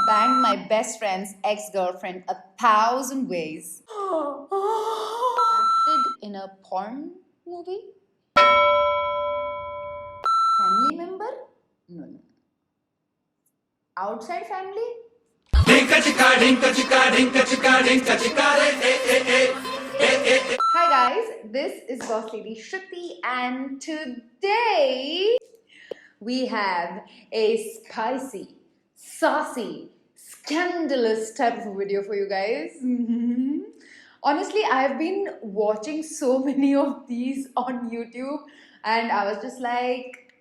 banged my best friend's ex-girlfriend 1,000 ways. Acted in a porn movie? Family member? No. Outside family? Hi guys, this is Bosslady Shruti and today we have a spicy, saucy, scandalous type of video for you guys. Honestly, I've been watching so many of these on YouTube and I was just like,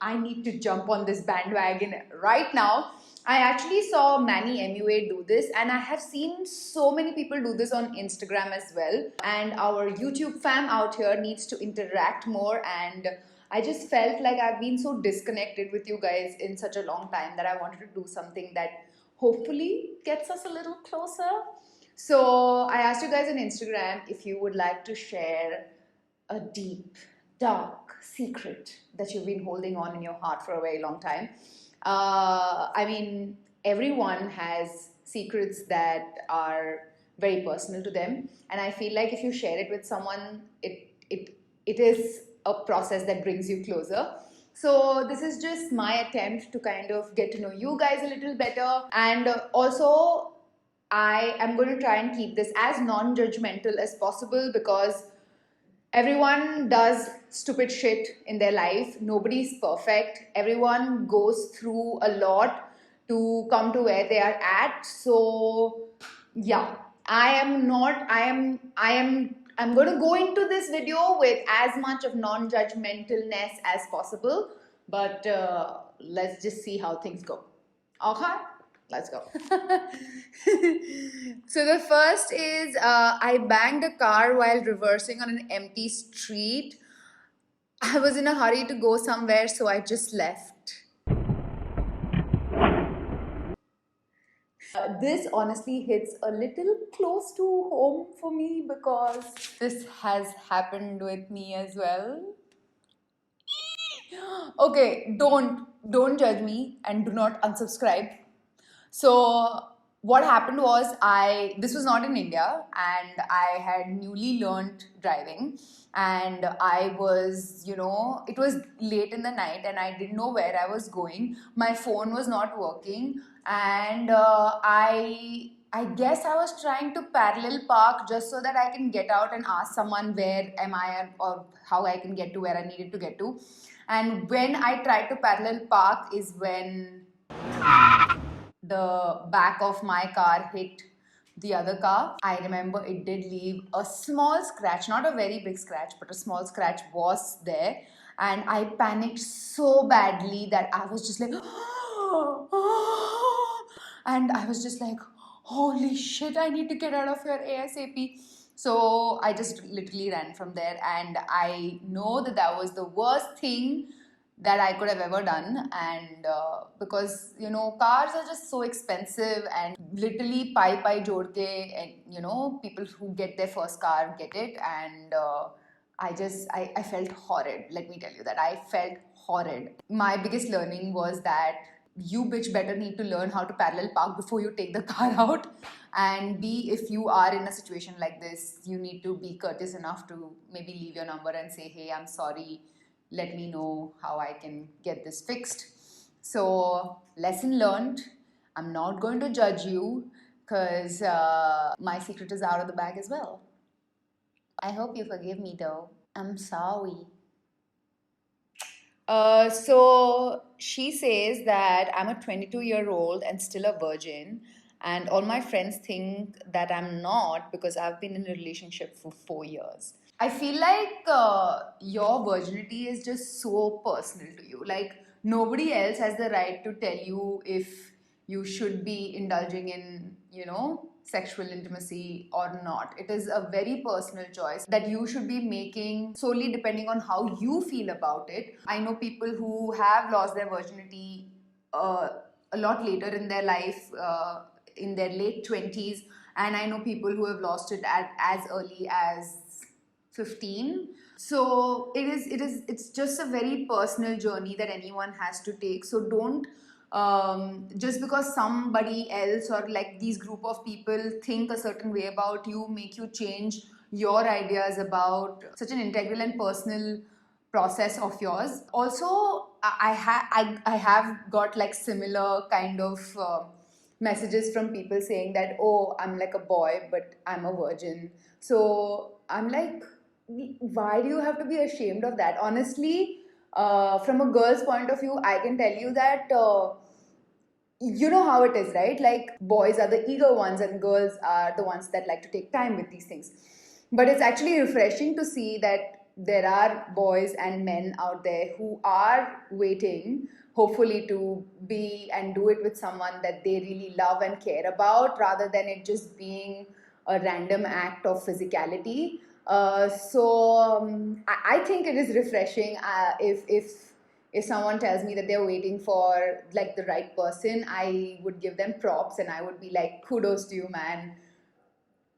I need to jump on this bandwagon right now. I actually saw Manny MUA do this and I have seen so many people do this on Instagram as well. And our YouTube fam out here needs to interact more, and I just felt like I've been so disconnected with you guys in such a long time that I wanted to do something that hopefully gets us a little closer. So I asked you guys on Instagram if you would like to share a deep, dark secret that you've been holding on in your heart for a very long time. I mean, everyone has secrets that are very personal to them, and I feel like if you share it with someone, it is a process that brings you closer. So this is just my attempt to kind of get to know you guys a little better, and also I am going to try and keep this as non-judgmental as possible because everyone does stupid shit in their life. Nobody's perfect. Everyone goes through a lot to come to where they are at. So yeah, I'm going to go into this video with as much of non-judgmentalness as possible, but let's just see how things go. Okay, let's go. So the first is I banged a car while reversing on an empty street. I was in a hurry to go somewhere, so I just left. This honestly hits a little close to home for me because this has happened with me as well. Okay, don't judge me and do not unsubscribe. So what happened was this was not in India and I had newly learned driving, and I was, it was late in the night and I didn't know where I was going. My phone was not working, and I guess I was trying to parallel park just so that I can get out and ask someone where am I or how I can get to where I needed to get to. And when I tried to parallel park is when the back of my car hit the other car. I remember it did leave a small scratch, not a very big scratch, but a small scratch was there. And I panicked so badly that I was just like, and I was just like, holy shit, I need to get out of here ASAP. So I just literally ran from there, and I know that that was the worst thing that I could have ever done. And because cars are just so expensive, and literally pai jod ke, and people who get their first car get it. And I felt horrid. Let me tell you that I felt horrid. My biggest learning was that you bitch better need to learn how to parallel park before you take the car out. And B, if you are in a situation like this, you need to be courteous enough to maybe leave your number and say, hey, I'm sorry, let me know how I can get this fixed. So lesson learned. I'm not going to judge you because my secret is out of the bag as well. I hope you forgive me though. I'm sorry. So she says that I'm a 22-year-old and still a virgin, and all my friends think that I'm not because I've been in a relationship for 4 years. I feel like your virginity is just so personal to you. Like, nobody else has the right to tell you if you should be indulging in, sexual intimacy or not. It is a very personal choice that you should be making solely depending on how you feel about it. I know people who have lost their virginity a lot later in their life, in their late 20s, and I know people who have lost it at as early as 15. So it's just a very personal journey that anyone has to take. So don't just because somebody else or like these group of people think a certain way about you, make you change your ideas about such an integral and personal process of yours. Also, I have got like similar kind of messages from people saying that, oh, I'm like a boy but I'm a virgin. So I'm like, why do you have to be ashamed of that? Honestly, from a girl's point of view, I can tell you that you know how it is, right? Like, boys are the eager ones and girls are the ones that like to take time with these things. But it's actually refreshing to see that there are boys and men out there who are waiting, hopefully, to be and do it with someone that they really love and care about, rather than it just being a random act of physicality. I think it is refreshing if someone tells me that they're waiting for like the right person. I would give them props and I would be like, kudos to you, man.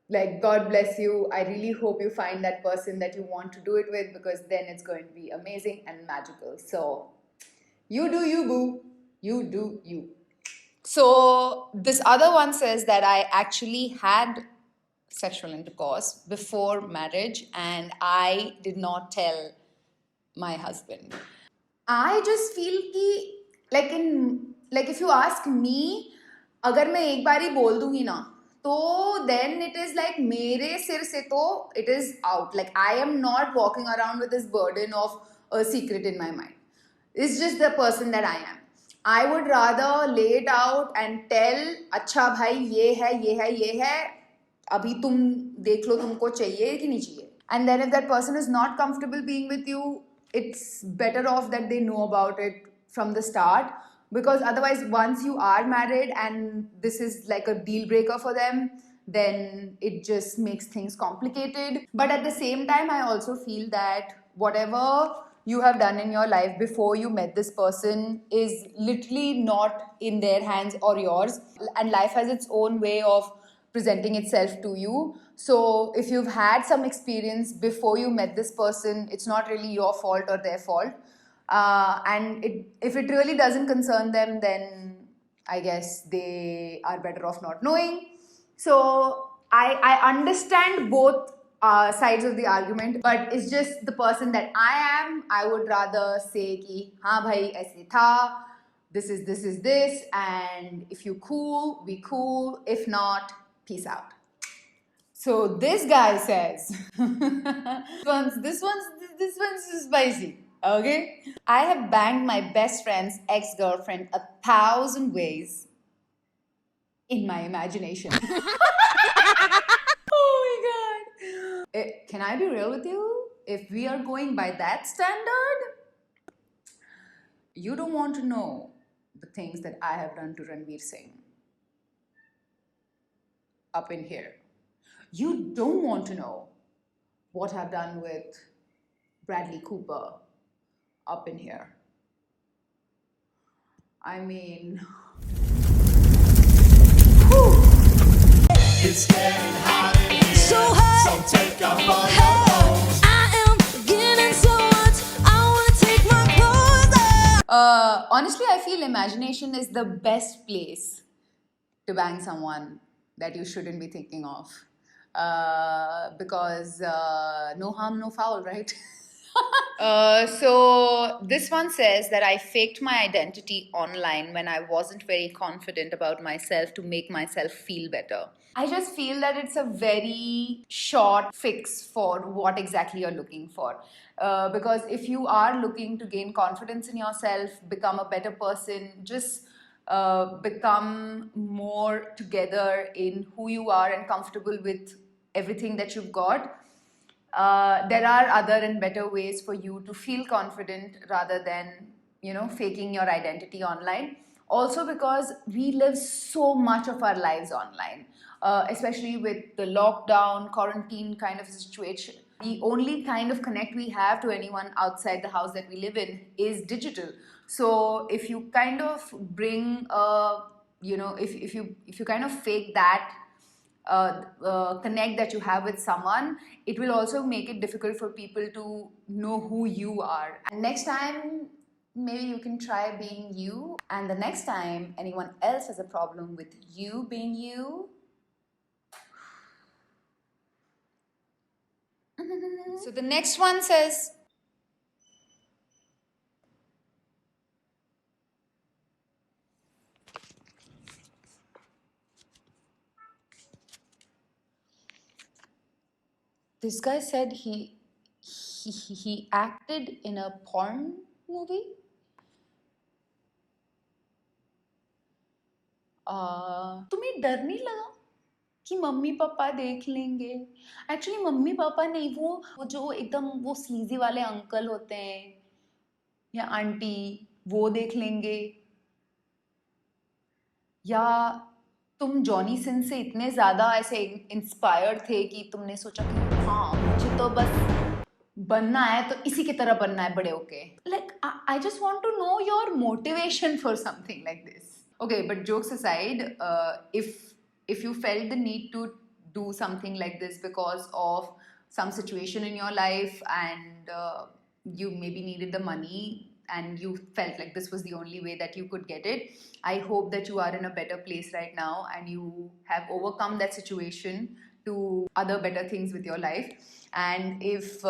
Like, God bless you. I really hope you find that person that you want to do it with, because then it's going to be amazing and magical. So you do you, boo. You do you. So this other one says that I actually had sexual intercourse before marriage and I did not tell my husband. I just feel कि like if you ask me, अगर मैं एक बार ही बोल दूंगी ना, तो then it is like मेरे सिर से तो it is out. Like, I am not walking around with this burden of a secret in my mind. It's just the person that I am. I would rather lay it out and tell, अच्छा भाई ये है ये है ये है, अभी तुम देख लो तुमको चाहिए कि नहीं चाहिए. And then if that person is not comfortable being with you, it's better off that they know about it from the start, because otherwise once you are married and this is like a deal breaker for them, then it just makes things complicated. But at the same time, I also feel that whatever you have done in your life before you met this person is literally not in their hands or yours, and life has its own way of presenting itself to you. So if you've had some experience before you met this person, it's not really your fault or their fault. If it really doesn't concern them, then I guess they are better off not knowing. So I understand both sides of the argument, but it's just the person that I am. I would rather say कि हाँ भाई ऐसे था, this is this, and if you cool, be cool. If not, peace out. So this guy says, this one's spicy. Okay, I have banged my best friend's ex-girlfriend 1,000 ways in my imagination. Oh my god. Can I be real with you? If we are going by that standard, you don't want to know the things that I have done to Ranveer Singh up in here. You don't want to know what I've done with Bradley Cooper up in here. I mean, whew. It's getting hot in here, so hot. So take off all your clothes. I am getting so much, I want to take my clothes off. Honestly, I feel imagination is the best place to bang someone that you shouldn't be thinking of. Because no harm, no foul, right? So this one says that I faked my identity online when I wasn't very confident about myself to make myself feel better. I just feel that it's a very short fix for what exactly you're looking for. Because if you are looking to gain confidence in yourself, become a better person, just become more together in who you are and comfortable with everything that you've got, there are other and better ways for you to feel confident rather than, faking your identity online. Also, because we live so much of our lives online, especially with the lockdown, quarantine kind of situation. The only kind of connect we have to anyone outside the house that we live in is digital. So if you kind of bring if you kind of fake that connect that you have with someone, it will also make it difficult for people to know who you are. And next time, maybe you can try being you, and the next time anyone else has a problem with you being you, so the next one says, this guy said he acted in a porn movie. तुम्हें डर नहीं लगा कि mummy papa देख लेंगे? Actually mummy papa नहीं, वो जो एकदम वो स्लीजी वाले अंकल होते हैं या आंटी, वो देख लेंगे, या तुम जॉनी सिन से इतने ज़्यादा ऐसे इंस्पायर्ड थे कि तुमने सोचा कि हाँ मुझे तो बस बनना है तो इसी की तरह बनना है बड़े होके. Like I just want to know your motivation for something like this. Okay, but jokes aside, if you felt the need to do something like this because of some situation in your life, and you maybe needed the money and you felt like this was the only way that you could get it, I hope that you are in a better place right now and you have overcome that situation to other better things with your life. And if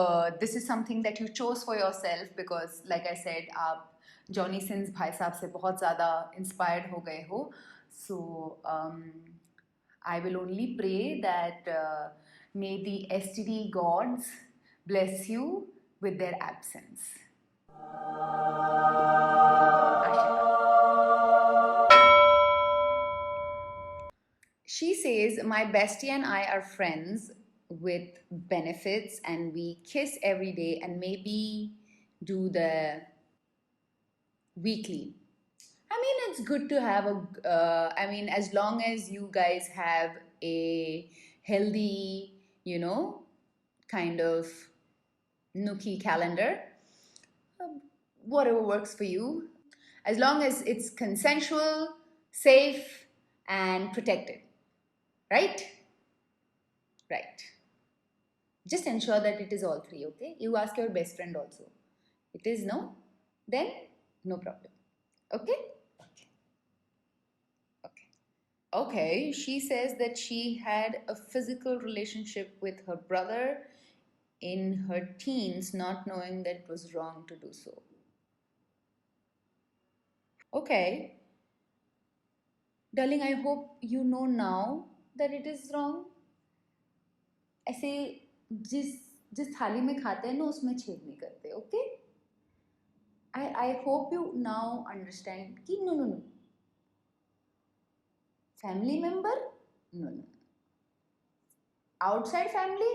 this is something that you chose for yourself, because like I said, आप Johnny Sins भाई साहब से बहुत ज़्यादा inspired हो गए हो, सो I will only pray that may the STD gods bless you with their absence. She says, my bestie and I are friends with benefits and we kiss every day and maybe do the weekly. I mean, it's good to have as long as you guys have a healthy, kind of nookie calendar, whatever works for you, as long as it's consensual, safe, and protected. Right? Right. Just ensure that it is all three, okay? You ask your best friend also. It is no? Then no problem. Okay? Okay, she says that she had a physical relationship with her brother in her teens, not knowing that it was wrong to do so. Okay. Darling, I hope you know now that it is wrong. ऐसे जिस थाली में खाते हैं ना उसमें छेद नहीं करते, okay? I hope you now understand कि no. Family member? No. Outside family?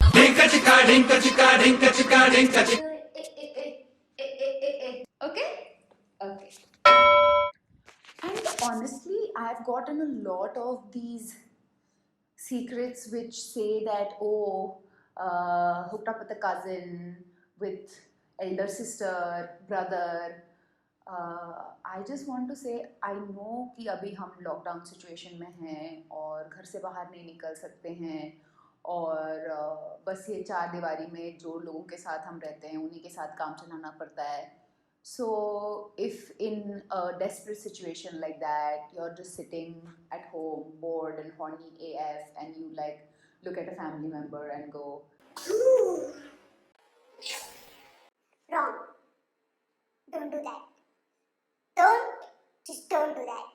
Okay? Okay. And honestly, I've gotten a lot of these secrets which say that, hooked up with a cousin, with elder sister, brother. I just want to say, I know कि अभी हम lockdown situation में हैं और घर से बाहर नहीं निकल सकते हैं और बस ये चार दीवारी में जो लोगों के साथ हम रहते हैं उन्हीं के साथ काम चलाना पड़ता है. So if in a desperate situation like that, you're just sitting at home, bored and horny AF, and you like look at a family member and go, Ooh. Wrong. Don't do that. Just don't do that.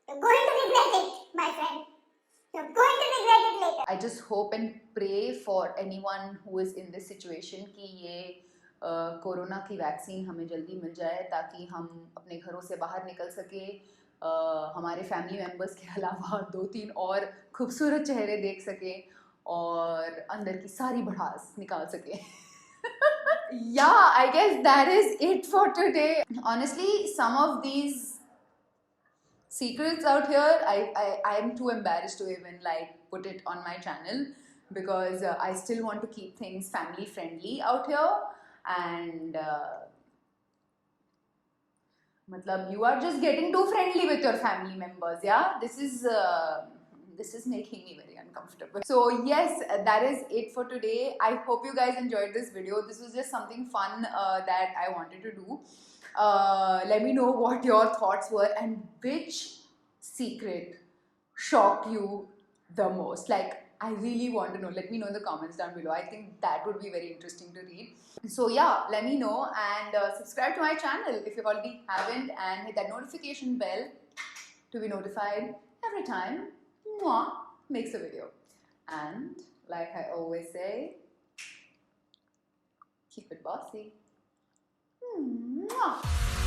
You're going to regret it, my friend. You're going to regret it later. I just hope and pray for anyone who is in this situation कि ये corona की vaccine हमें जल्दी मिल जाए ताकि हम अपने घरों से बाहर निकल सके, हमारे फैमिली मेम्बर्स के अलावा 2-3 और खूबसूरत चेहरे देख सके और अंदर की सारी भड़ास निकाल सके. Yeah, I guess that is it for today. Honestly, some of these secrets out here, I am too embarrassed to even like put it on my channel because I still want to keep things family friendly out here, and you are just getting too friendly with your family members. Yeah, this is making me very uncomfortable. uncomfortable. So yes, that is it for today. I hope you guys enjoyed this video. This was just something fun that I wanted to do. Let me know what your thoughts were and which secret shocked you the most. Like, I really want to know. Let me know in the comments down below. I think that would be very interesting to read. So yeah, let me know, and subscribe to my channel if you already haven't, and hit that notification bell to be notified every time Mwah makes a video. And like I always say, keep it bossy. Mwah.